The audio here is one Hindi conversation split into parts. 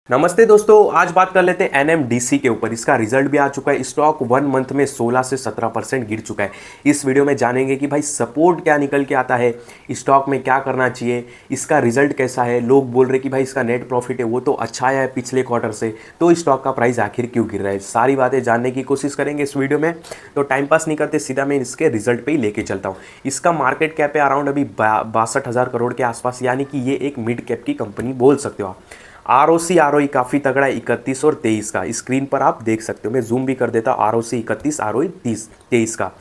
नमस्ते दोस्तों, आज बात कर लेते हैं एनएमडीसी के ऊपर। इसका रिजल्ट भी आ चुका है। स्टॉक 1 मंथ में 16 से 17% गिर चुका है। इस वीडियो में जानेंगे कि भाई सपोर्ट क्या निकल के आता है, स्टॉक में क्या करना चाहिए, इसका रिजल्ट कैसा है। लोग बोल रहे कि भाई इसका नेट प्रॉफिट है वो तो अच्छा आया है पिछले क्वार्टर से, तो स्टॉक का प्राइस आखिर क्यों गिर रहा है, सारी बातें जानने की कोशिश करेंगे इस वीडियो में। तो टाइम पास नहीं करते, सीधा मैं इसके रिजल्ट पे ही लेके चलता हूँ। इसका मार्केट कैप है अराउंड अभी 62,000 करोड़ के आसपास, यानी कि ये एक मिड कैप की कंपनी बोल सकते हो आप। आरओसी आरओई काफ़ी तगड़ा है, 31 और 23 का स्क्रीन पर आप देख सकते हो। मैं जूम भी कर देता हूँ। आरओसी 31, आरओई 23 का।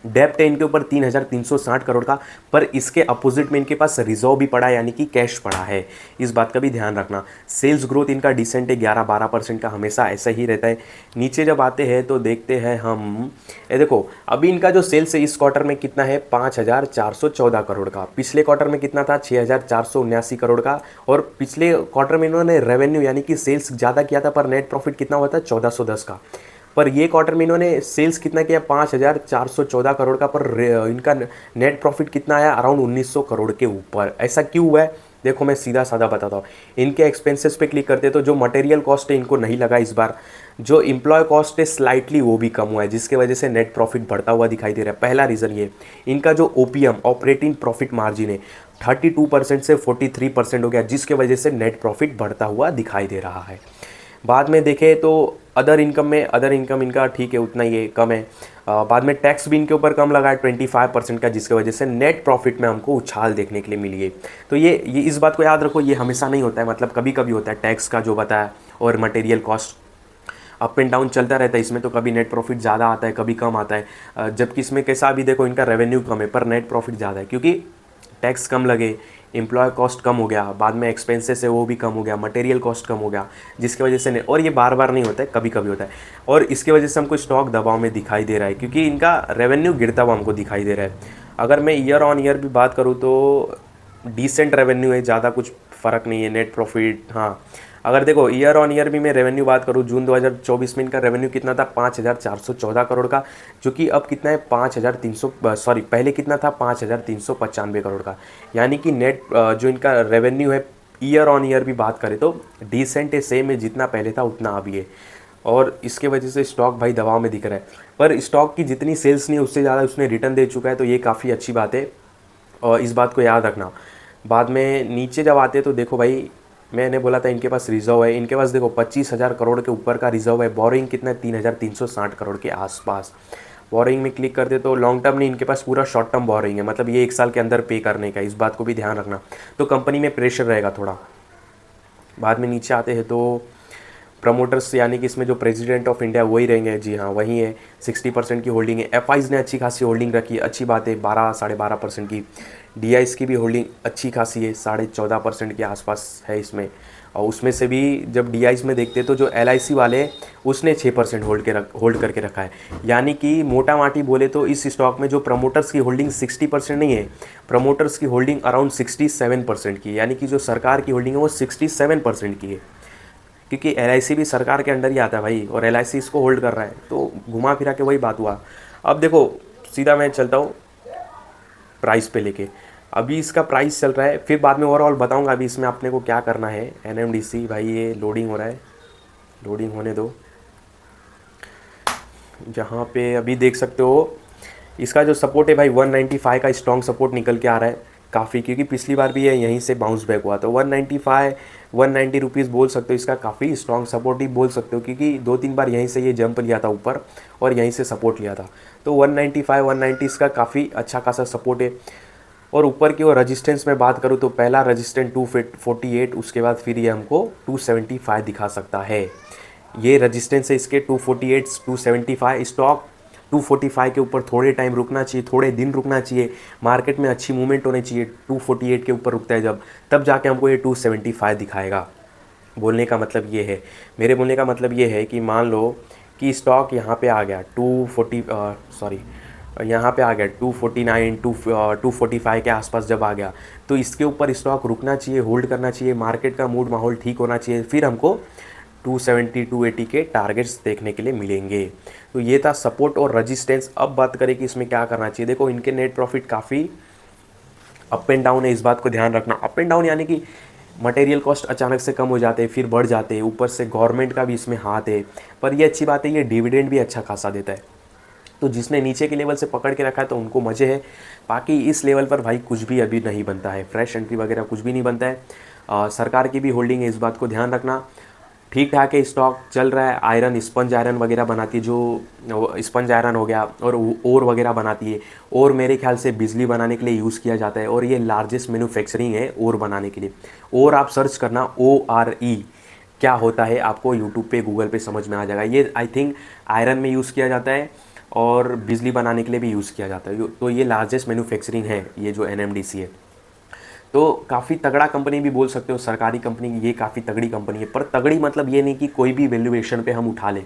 डेप्ट है इनके ऊपर 3,360 करोड़ का, पर इसके अपोजिट में इनके पास रिजर्व भी पड़ा है, यानी कि कैश पड़ा है। इस बात का भी ध्यान रखना। सेल्स ग्रोथ इनका डिसेंट है, 11-12% का हमेशा ऐसा ही रहता है। नीचे जब आते हैं तो देखते हैं हम, ये देखो अभी इनका जो सेल्स है इस क्वार्टर में कितना है, 5,414 करोड़ का। पिछले क्वार्टर में कितना था, 6,479 करोड़ का। और पिछले क्वार्टर में इन्होंने रेवेन्यू यानी कि सेल्स ज़्यादा किया था, पर नेट प्रॉफिट कितना हुआ था, 1,410 का। पर ये क्वार्टर में इन्होंने सेल्स कितना किया, 5,414 करोड़ का, पर इनका नेट प्रॉफिट कितना आया, अराउंड 1,900 करोड़ के ऊपर। ऐसा क्यों हुआ है, देखो मैं सीधा साधा बताता हूँ। इनके एक्सपेंसेस पे क्लिक करते तो जो मटेरियल कॉस्ट है इनको नहीं लगा इस बार। जो एम्प्लॉय कॉस्ट है स्लाइटली वो भी कम हुआ है, जिसके वजह से नेट प्रॉफिट बढ़ता हुआ दिखाई दे रहा है। पहला रीज़न ये। इनका जो ओपीएम ऑपरेटिंग प्रॉफिट मार्जिन है 32% से 43% हो गया, जिसके वजह से नेट प्रॉफिट बढ़ता हुआ दिखाई दे रहा है। बाद में देखें तो अदर इनकम इनका ठीक है, उतना ही है, कम है। बाद में टैक्स भी इनके ऊपर कम लगा है 25% का, जिसकी वजह से नेट प्रॉफिट में हमको उछाल देखने के लिए मिली है। तो ये इस बात को याद रखो, ये हमेशा नहीं होता है, मतलब कभी कभी होता है। टैक्स का जो बताया और material cost up and down चलता रहता है इसमें, तो कभी नेट प्रॉफिट ज़्यादा आता है, कभी कम आता है। जबकि इसमें कैसा, अभी देखो इनका रेवेन्यू कम है पर नेट प्रॉफिट ज़्यादा है, क्योंकि टैक्स कम लगे, एम्प्लॉय कॉस्ट कम हो गया, बाद में एक्सपेंसेस है वो भी कम हो गया, मटेरियल कॉस्ट कम हो गया, जिसकी वजह से और ये बार बार नहीं होता है, कभी कभी होता है। और इसकी वजह से हमको स्टॉक दबाव में दिखाई दे रहा है, क्योंकि इनका रेवेन्यू गिरता हुआ हमको दिखाई दे रहा है। अगर मैं ईयर ऑन ईयर भी बात करूँ तो डिसेंट रेवेन्यू है, ज़्यादा कुछ फ़र्क नहीं है। नेट प्रॉफिट, हाँ अगर देखो ईयर ऑन ईयर भी मैं रेवेन्यू बात करूँ, जून 2024 में इनका रेवेन्यू कितना था, 5,414 करोड़ का, जो कि अब कितना है 5,300, सॉरी पहले कितना था, 5,395 करोड़ का। यानी कि नेट जो इनका रेवेन्यू है ईयर ऑन ईयर भी बात करें तो डिसेंट है, सेम है, जितना पहले था उतना अभी है। और इसके वजह से स्टॉक भाई दबाव में दिख रहा है। पर स्टॉक की जितनी सेल्स नहीं उससे ज़्यादा उसने रिटर्न दे चुका है, तो ये काफ़ी अच्छी बात है, और इस बात को याद रखना। बाद में नीचे जब आते तो देखो भाई, मैंने बोला था इनके पास रिजर्व है। इनके पास देखो 25,000 करोड़ के ऊपर का रिजर्व है। बोरिंग कितना है, 3,360 करोड़ के आसपास। बोरिंग में क्लिक कर दे तो लॉन्ग टर्म नहीं, इनके पास पूरा शॉर्ट टर्म बोरिंग है, मतलब ये 1 साल के अंदर पे करने का। इस बात को भी ध्यान रखना, तो कंपनी में प्रेशर रहेगा थोड़ा। बाद में नीचे आते हैं तो प्रमोटर्स, यानी कि इसमें जो प्रेसिडेंट ऑफ इंडिया वही रहेंगे, जी हाँ वही है। 60% की होल्डिंग है। एफआईज ने अच्छी खासी होल्डिंग रखी है, अच्छी बात है, 12-12.5% की। डीआईज की भी होल्डिंग अच्छी खासी है, 14.5% के आसपास है इसमें। और उसमें से भी जब डीआईज में देखते तो जो एलआईसी वाले हैं उसने 6% होल्ड करके रखा है। यानी कि मोटा माटी बोले तो इस स्टॉक में जो प्रमोटर्स की होल्डिंग 60% नहीं है, प्रमोटर्स की होल्डिंग अराउंड 67% की है, यानी कि जो सरकार की होल्डिंग है वो 67% की है। क्योंकि एलआईसी भी सरकार के अंडर ही आता है भाई, और एलआईसी इसको होल्ड कर रहा है, तो घुमा फिरा के वही बात हुआ। अब देखो सीधा मैं चलता हूँ प्राइस पे लेके। अभी इसका प्राइस चल रहा है, फिर बाद में ओवरऑल बताऊंगा अभी इसमें अपने को क्या करना है। एनएमडीसी भाई ये लोडिंग हो रहा है, लोडिंग होने दो। जहाँ पे अभी देख सकते हो इसका जो सपोर्ट है भाई 195 का स्ट्रॉन्ग सपोर्ट निकल के आ रहा है काफ़ी, क्योंकि पिछली बार भी ये यहीं से बाउंस बैक हुआ। तो 195 190 रुपीज़ बोल सकते हो, इसका काफ़ी स्ट्रॉन्ग सपोर्ट ही बोल सकते हो, क्योंकि 2-3 बार यहीं से ये जंप लिया था ऊपर और यहीं से सपोर्ट लिया था। तो 195 190 इसका काफ़ी अच्छा खासा सपोर्ट है। और ऊपर की ओर रजिस्टेंस में बात करूँ तो पहला रजिस्टेंस 248, उसके बाद फिर ये हमको 275 दिखा सकता है। ये रजिस्टेंस है इसके 248 275। स्टॉक 245 के ऊपर थोड़े टाइम रुकना चाहिए, थोड़े दिन रुकना चाहिए, मार्केट में अच्छी मूवमेंट होनी चाहिए। 248 के ऊपर रुकता है जब, तब जाके हमको ये 275 दिखाएगा। बोलने का मतलब ये है, मेरे बोलने का मतलब ये है कि मान लो कि स्टॉक यहाँ पे आ गया 240, सॉरी यहाँ पे आ गया 249 245 के आसपास जब आ गया, तो इसके ऊपर स्टॉक रुकना चाहिए, होल्ड करना चाहिए, मार्केट का मूड माहौल ठीक होना चाहिए, फिर हमको 270 280 के टारगेट्स देखने के लिए मिलेंगे। तो ये था सपोर्ट और रजिस्टेंस। अब बात करें कि इसमें क्या करना चाहिए। देखो इनके नेट प्रॉफिट काफ़ी अप एंड डाउन है, इस बात को ध्यान रखना। अप एंड डाउन यानी कि मटेरियल कॉस्ट अचानक से कम हो जाते हैं, फिर बढ़ जाते हैं, ऊपर से गवर्नमेंट का भी इसमें हाथ है। पर ये अच्छी बात है, ये डिविडेंड भी अच्छा खासा देता है। तो जिसने नीचे के लेवल से पकड़ के रखा है तो उनको मज़े है। बाकी इस लेवल पर भाई कुछ भी अभी नहीं बनता है, फ्रेश एंट्री वगैरह कुछ भी नहीं बनता है। सरकार की भी होल्डिंग है, इस बात को ध्यान रखना। ठीक ठाक है, स्टॉक चल रहा है। आयरन, स्पंज आयरन वगैरह बनाती है, जो स्पंज आयरन हो गया, और ओर वगैरह बनाती है। और मेरे ख्याल से बिजली बनाने के लिए यूज़ किया जाता है, और ये लार्जेस्ट मैन्युफैक्चरिंग है ओर बनाने के लिए। और आप सर्च करना ORE क्या होता है, आपको यूट्यूब पे गूगल पे समझ में आ जाएगा। ये आई थिंक आयरन में यूज़ किया जाता है और बिजली बनाने के लिए भी यूज़ किया जाता है। तो ये लार्जेस्ट मैन्युफैक्चरिंग है, ये जो NMDC है। तो काफ़ी तगड़ा कंपनी भी बोल सकते हो, सरकारी कंपनी, ये काफ़ी तगड़ी कंपनी है। पर तगड़ी मतलब ये नहीं कि कोई भी वैल्यूएशन पे हम उठा लें।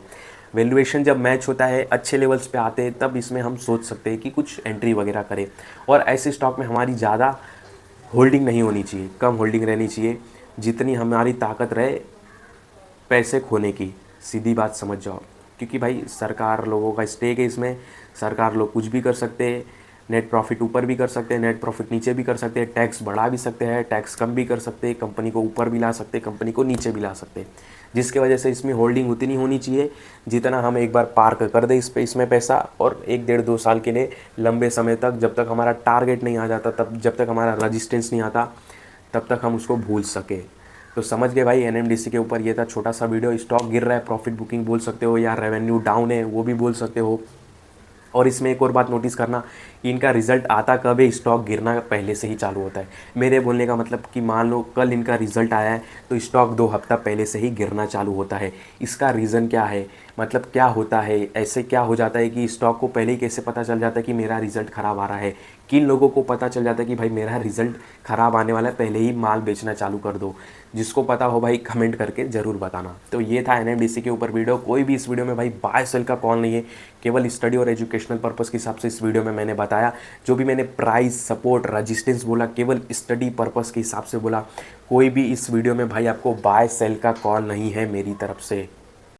वैल्यूएशन जब मैच होता है, अच्छे लेवल्स पे आते हैं, तब इसमें हम सोच सकते हैं कि कुछ एंट्री वगैरह करें। और ऐसे स्टॉक में हमारी ज़्यादा होल्डिंग नहीं होनी चाहिए, कम होल्डिंग रहनी चाहिए, जितनी हमारी ताकत रहे पैसे खोने की। सीधी बात समझ जाओ, क्योंकि भाई सरकार लोगों का स्टेक है इसमें। सरकार लोग कुछ भी कर सकते हैं, नेट प्रॉफिट ऊपर भी कर सकते हैं, नेट प्रॉफिट नीचे भी कर सकते हैं, टैक्स बढ़ा भी सकते हैं, टैक्स कम भी कर सकते हैं, कंपनी को ऊपर भी ला सकते हैं, कंपनी को नीचे भी ला सकते हैं। जिसकी वजह से इसमें होल्डिंग उतनी होनी चाहिए जितना हम एक बार पार्क कर दें इसमें पैसा, और 1-1.5-2 साल के लिए लंबे समय तक, जब तक हमारा टारगेट नहीं आ जाता, तब जब तक हमारा रजिस्टेंस नहीं आता, तब तक हम उसको भूल सके। तो समझ गए भाई, NMDC के ऊपर ये था छोटा सा वीडियो। स्टॉक गिर रहा है, प्रॉफिट बुकिंग बोल सकते हो, या रेवेन्यू डाउन है वो भी बोल सकते हो। और इसमें एक और बात नोटिस करना कि इनका रिजल्ट आता कब है, स्टॉक गिरना पहले से ही चालू होता है। मेरे बोलने का मतलब कि मान लो कल इनका रिजल्ट आया है तो स्टॉक 2 हफ्ता पहले से ही गिरना चालू होता है। इसका रीज़न क्या है, मतलब क्या होता है, ऐसे क्या हो जाता है कि स्टॉक को पहले ही कैसे पता चल जाता है कि मेरा रिजल्ट ख़राब आ रहा है। किन लोगों को पता चल जाता है कि भाई मेरा रिजल्ट ख़राब आने वाला है, पहले ही माल बेचना चालू कर दो। जिसको पता हो भाई कमेंट करके ज़रूर बताना। तो ये था NMDC के ऊपर वीडियो। कोई भी इस वीडियो में भाई बाय सेल का कॉल नहीं है, केवल स्टडी और एजुकेशनल पर्पस के हिसाब से इस वीडियो में मैंने बताया। जो भी मैंने प्राइस, सपोर्ट, रजिस्टेंस बोला, केवल स्टडी पर्पस के हिसाब से बोला। कोई भी इस वीडियो में भाई आपको बाय सेल का कॉल नहीं है मेरी तरफ से।